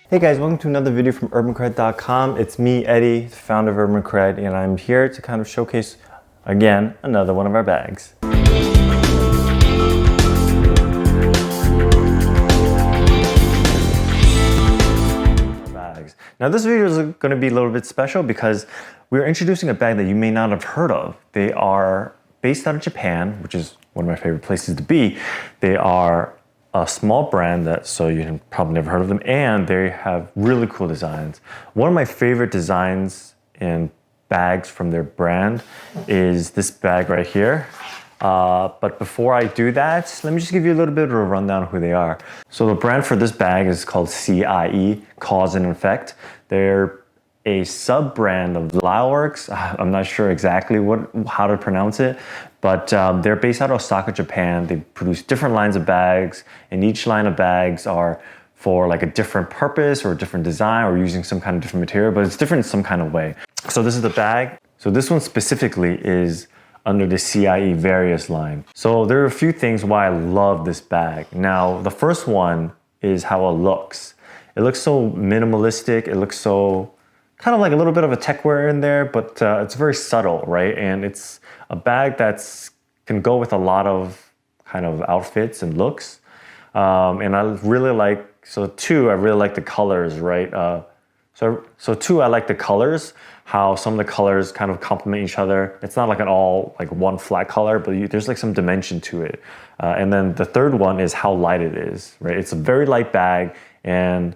Hey guys, welcome to another video from UrbanCred.com. It's me, Eddie, the founder of UrbanCred, and I'm here to kind of showcase, again, another one of our bags. Now this video is going to be a little bit special because we're introducing a bag that you may not have heard of. They are based out of Japan, which is one of my favorite places to be. They are a small brand so you have probably never heard of them, and they have really cool designs. One of my favorite designs in bags from their brand is this bag right here. But before I do that, let me just give you a little bit of a rundown of who they are. So the brand for this bag is called CIE, Cause and Effect. They're a sub-brand of Lyleworks. I'm not sure exactly how to pronounce it, but they're based out of Osaka, Japan. They produce different lines of bags, and each line of bags are for like a different purpose or a different design or using some kind of different material, but it's different in some kind of way. So this is the bag. So this one specifically is under the CIE Various line. So there are a few things why I love this bag. Now, the first one is how it looks. It looks so minimalistic. It looks so kind of like a little bit of a tech wear in there, but it's very subtle, right? And it's a bag that can go with a lot of kind of outfits and looks. And I really like, I really like the colors, right? So I like the colors, how some of the colors kind of complement each other. It's not like an all like one flat color, but there's like some dimension to it. And then the third one is how light it is, right? It's a very light bag. And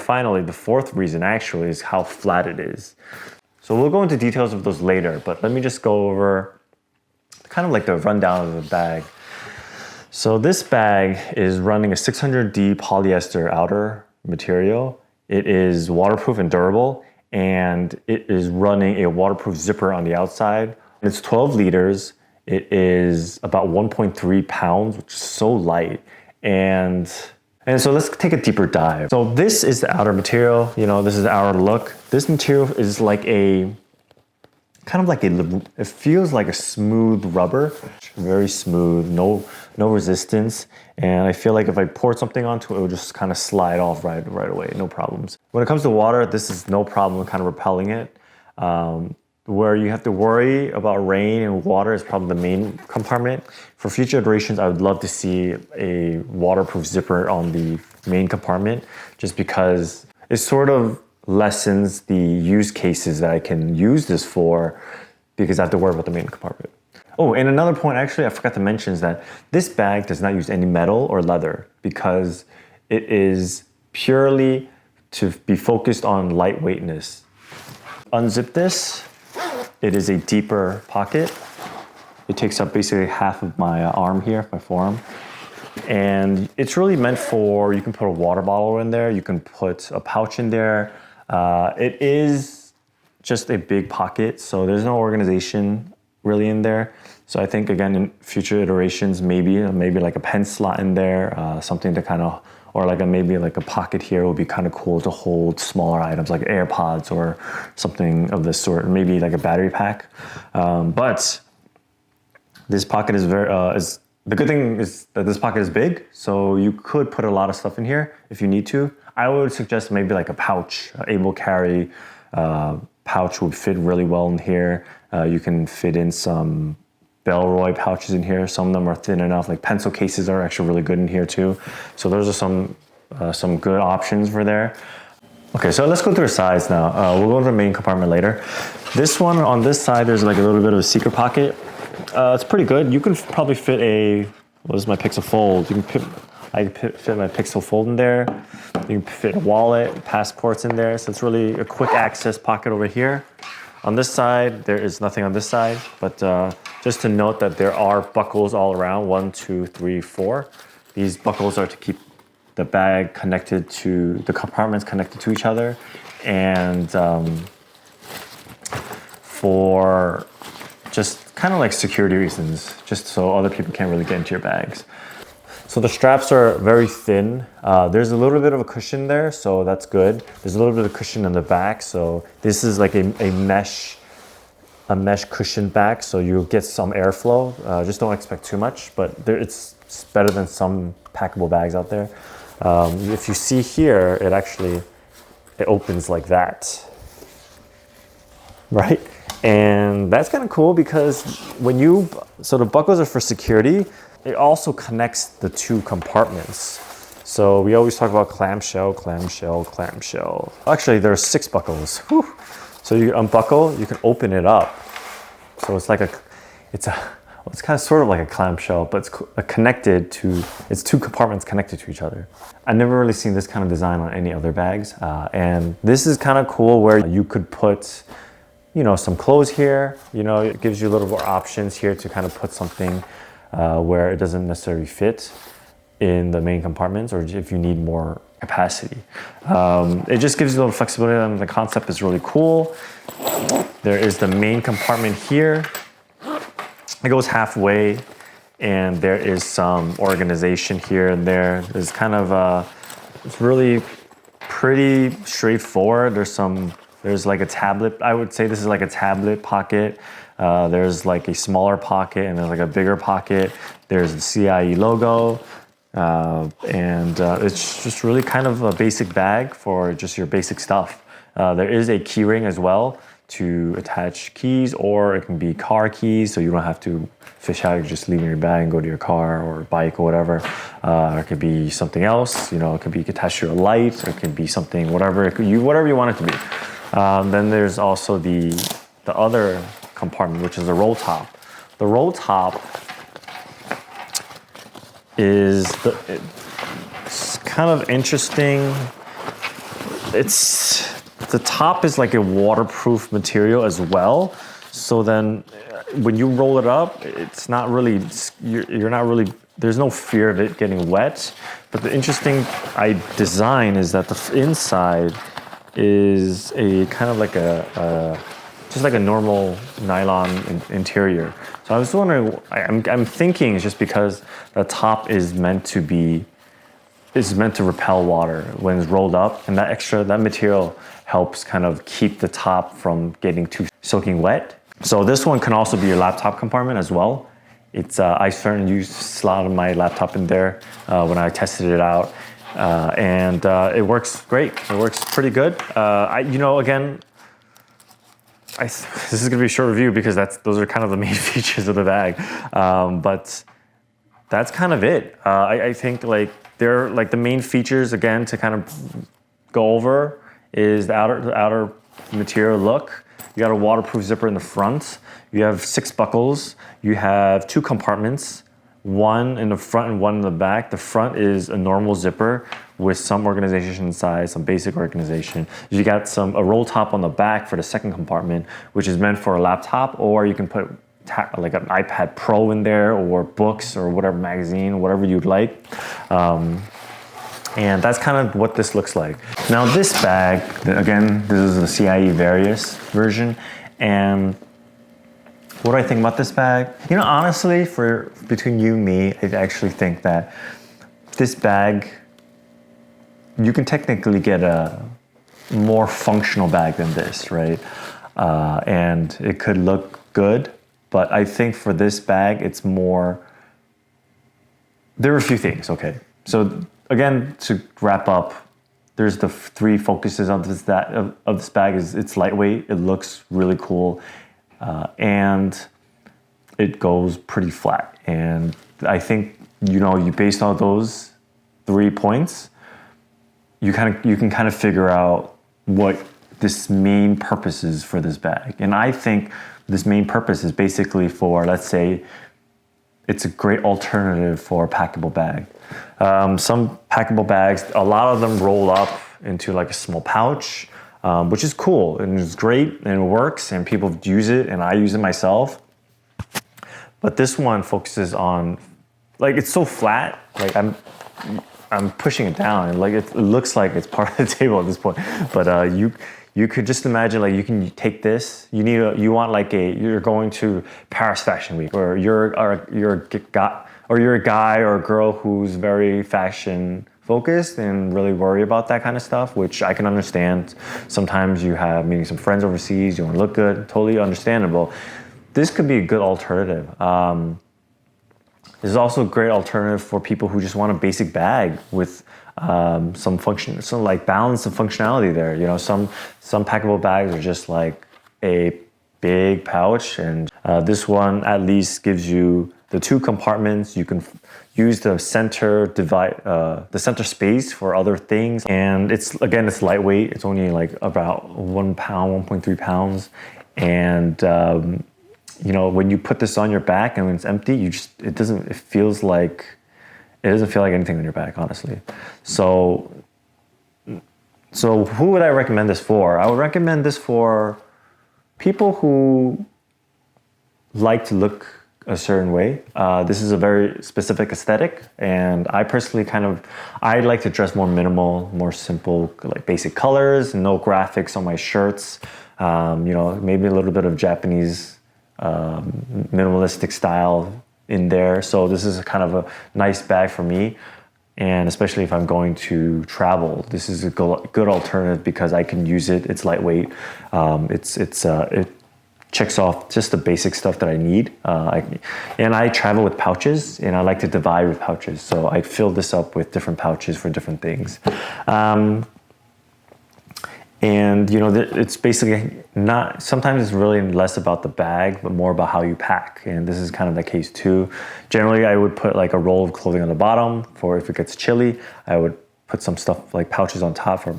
finally, the fourth reason actually is how flat it is. So we'll go into details of those later, but let me just go over kind of like the rundown of the bag. So this bag is running a 600D polyester outer material. It is waterproof and durable, and it is running a waterproof zipper on the outside. It's 12 liters. It is about 1.3 pounds, which is so light. And so let's take a deeper dive. So this is the outer material. This is the outer look. This material is like it feels like a smooth rubber, very smooth, no resistance. And I feel like if I poured something onto it, it would just kind of slide off right away, no problems. When it comes to water, this is no problem kind of repelling it. Where you have to worry about rain and water is probably the main compartment. For future iterations, I would love to see a waterproof zipper on the main compartment, just because it sort of lessens the use cases that I can use this for, because I have to worry about the main compartment. Oh, and another point actually I forgot to mention is that this bag does not use any metal or leather, because it is purely to be focused on lightweightness. Unzip this. It is a deeper pocket. It takes up basically half of my arm here, my forearm. And it's really meant for, you can put a water bottle in there, you can put a pouch in there. It is just a big pocket, so there's no organization really in there. So I think, again, in future iterations, maybe like a pen slot in there, something to kind of, or maybe like a pocket here would be kind of cool to hold smaller items like AirPods or something of this sort, maybe like a battery pack. But this pocket is the good thing is that this pocket is big, so you could put a lot of stuff in here if you need to. I would suggest maybe like a pouch, able carry pouch would fit really well in here. You can fit in some Bellroy pouches in here. Some of them are thin enough, like pencil cases are actually really good in here too. So those are some good options for there. Okay, so let's go through the size now. We'll go to the main compartment later. This one on this side, there's like a little bit of a secret pocket. It's pretty good. You can probably fit this is my Pixel Fold. I can fit my Pixel Fold in there. You can fit a wallet, passports in there. So it's really a quick access pocket over here. On this side, there is nothing on this side, but just to note that there are buckles all around, 1, 2, 3, 4. These buckles are to keep the bag connected to, the compartments connected to each other, and for just kind of like security reasons, just so other people can't really get into your bags. So the straps are very thin. There's a little bit of a cushion there, so that's good. There's a little bit of cushion in the back, so this is like a mesh cushion back, so you'll get some airflow. Just don't expect too much, but it's better than some packable bags out there. If you see here, it actually it opens like that, right? And that's kind of cool because so the buckles are for security. It also connects the two compartments. So we always talk about clamshell, clamshell, clamshell. Actually, there's 6 buckles. Whew. So you unbuckle, you can open it up. So it's kind of sort of like a clamshell, but it's 2 compartments connected to each other. I've never really seen this kind of design on any other bags. And this is kind of cool where you could put, some clothes here. It gives you a little more options here to kind of put something where it doesn't necessarily fit in the main compartments, or if you need more capacity. It just gives you a little flexibility, and the concept is really cool. There is the main compartment here. It goes halfway, and there is some organization here and there. There's kind of it's really pretty straightforward. There's like a tablet. I would say this is like a tablet pocket. There's like a smaller pocket, and there's like a bigger pocket. There's the CIE logo. And it's just really kind of a basic bag for just your basic stuff. There is a key ring as well to attach keys, or it can be car keys, so you don't have to fish out. You just leave in your bag and go to your car or bike or whatever. Or it could be something else. It could be attached to your light, or it could be something, whatever you want it to be. Then there's also the other compartment, which is the roll top. The roll top it's kind of interesting. The top is like a waterproof material as well. So then when you roll it up, it's not really, you're not really, there's no fear of it getting wet. But the interesting design is that the inside is a kind of like just like a normal nylon interior. So I was wondering, I'm thinking it's just because the top is meant to repel water when it's rolled up, and that material helps kind of keep the top from getting too soaking wet. So this one can also be your laptop compartment as well. I certainly slotted my laptop in there when I tested it out, and it works great. It works pretty good. Again, this is going to be a short review because those are kind of the main features of the bag, but that's kind of it. I think they're like the main features again to kind of go over is the outer material look. You got a waterproof zipper in the front. You have 6 buckles. You have 2 compartments, one in the front and one in the back. The front is a normal zipper with some organization inside, some basic organization. You got a roll top on the back for the second compartment, which is meant for a laptop, or you can put like an iPad Pro in there, or books, or whatever magazine, whatever you'd like. And that's kind of what this looks like. Now this bag, again, this is the CIE Various version. And what do I think about this bag? Honestly, between you and me, I actually think that this bag, you can technically get a more functional bag than this, right? And it could look good, but I think for this bag, it's more, there are a few things, okay? So again, to wrap up, there's the 3 focuses of this bag. It's lightweight, it looks really cool, and it goes pretty flat. And I think, you based on those 3 points, you can kind of figure out what this main purpose is for this bag. And I think this main purpose is basically for, let's say, it's a great alternative for a packable bag. Some packable bags, a lot of them roll up into like a small pouch, which is cool and it's great and it works and people use it and I use it myself. But this one focuses on, it's so flat, I'm pushing it down and it looks like it's part of the table at this point. But you could just imagine you can take this. You're going to Paris Fashion Week, or you're a guy or a girl who's very fashion focused and really worry about that kind of stuff, which I can understand. Sometimes you have meeting some friends overseas, you want to look good, totally understandable. This could be a good alternative. This is also a great alternative for people who just want a basic bag with some function, some like balance of functionality there. You know, some packable bags are just like a big pouch, and this one at least gives you the 2 compartments. You can use the center space for other things, and it's lightweight. It's only like about 1 pound, 1.3 pounds, and you know, when you put this on your back and when it's empty, it doesn't feel like anything on your back, honestly. So who would I recommend this for? I would recommend this for people who like to look a certain way. This is a very specific aesthetic, and I personally I like to dress more minimal, more simple, like basic colors, no graphics on my shirts. You know, maybe a little bit of Japanese minimalistic style in there. So this is kind of a nice bag for me, and especially if I'm going to travel, this is a good alternative because I can use it. It's lightweight. It checks off just the basic stuff that I need. And I travel with pouches, and I like to divide with pouches. So I fill this up with different pouches for different things. And you know, it's basically not, sometimes it's really less about the bag, but more about how you pack. And this is kind of the case too. Generally, I would put like a roll of clothing on the bottom for if it gets chilly. I would put some stuff like pouches on top for,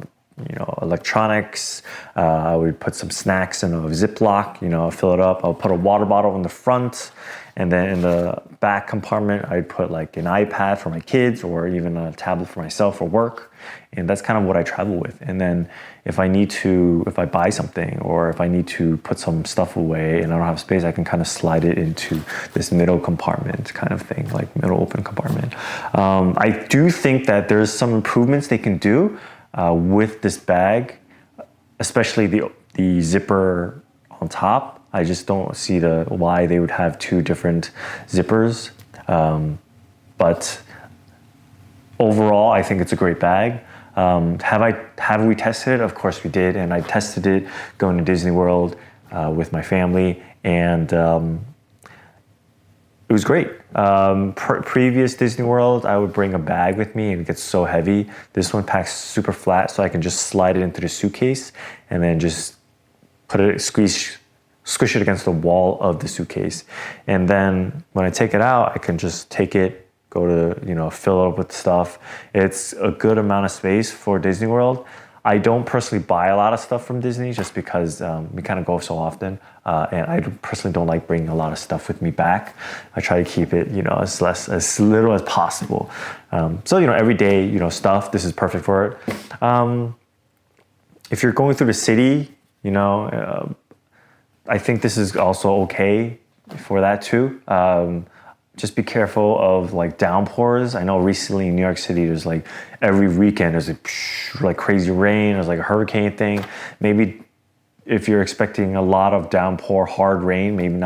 you know, electronics. I would put some snacks in a Ziploc, you know, fill it up. I'll put a water bottle in the front. And then in the back compartment, I'd put like an iPad for my kids or even a tablet for myself for work. And that's kind of what I travel with. And then if I buy something or if I need to put some stuff away and I don't have space, I can kind of slide it into this middle compartment kind of thing, like middle open compartment. I do think that there's some improvements they can do with this bag, especially the zipper on top. I just don't see why they would have 2 different zippers. But overall, I think it's a great bag. Have we tested it? Of course we did, and I tested it going to Disney World with my family, and it was great. Previous Disney World, I would bring a bag with me and it gets so heavy. This one packs super flat, so I can just slide it into the suitcase and then just squish it against the wall of the suitcase. And then when I take it out, I can just take it, go to, you know, fill it up with stuff. It's a good amount of space for Disney World. I don't personally buy a lot of stuff from Disney just because we kind of go so often. And I personally don't like bringing a lot of stuff with me back. I try to keep it, you know, as little as possible. So, you know, everyday, you know, stuff, this is perfect for it. If you're going through the city, you know, I think this is also okay for that too. Just be careful of like downpours. I know recently in New York City, there's like every weekend there's like crazy rain. There's like a hurricane thing. Maybe if you're expecting a lot of downpour, hard rain, maybe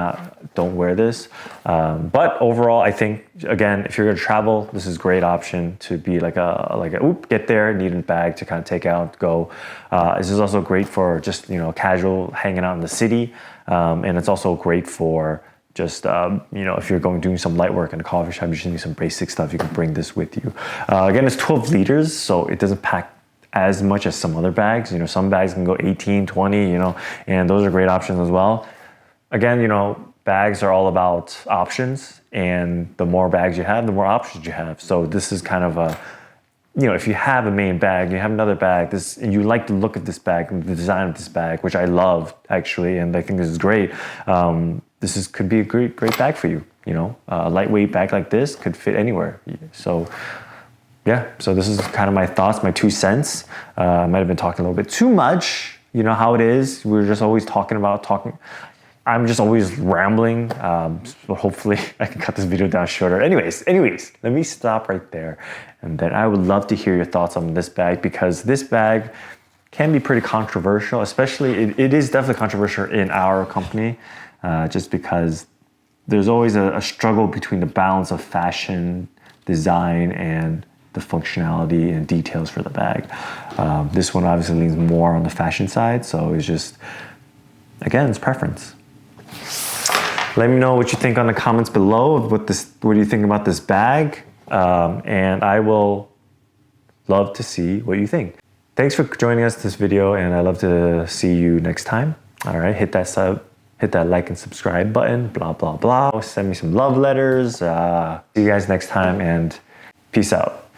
don't wear this. But overall, I think, again, if you're gonna travel, this is a great option to be get there, need a bag to kind of take out, go. This is also great for just, you know, casual hanging out in the city. And it's also great for just, you know, if you're doing some light work in a coffee shop, you just need some basic stuff, you can bring this with you. Again, it's 12 liters, so it doesn't pack as much as some other bags. You know, some bags can go 18, 20, you know, and those are great options as well. Again, you know, bags are all about options, and the more bags you have, the more options you have. So this is kind of a, you know, if you have a main bag, you have another bag, and you like the look of this bag, the design of this bag, which I love actually, and I think this is great. Could be a great bag for you. You know, a lightweight bag like this could fit anywhere. So yeah, so this is kind of my thoughts, my 2 cents. I might have been talking a little bit too much. You know how it is. We're just always talking. I'm just always rambling. So hopefully I can cut this video down shorter. Anyways, let me stop right there. And then I would love to hear your thoughts on this bag, because this bag can be pretty controversial, especially it is definitely controversial in our company, just because there's always a struggle between the balance of fashion, design, and the functionality and details for the bag. This one obviously leans more on the fashion side, so it's just, again, it's preference. Let me know what you think on the comments below of what do you think about this bag, and I will love to see what you think. Thanks for joining us this video, and I'd love to see you next time. All right, hit that like and subscribe button, blah, blah, blah. Send me some love letters. See you guys next time, and peace out.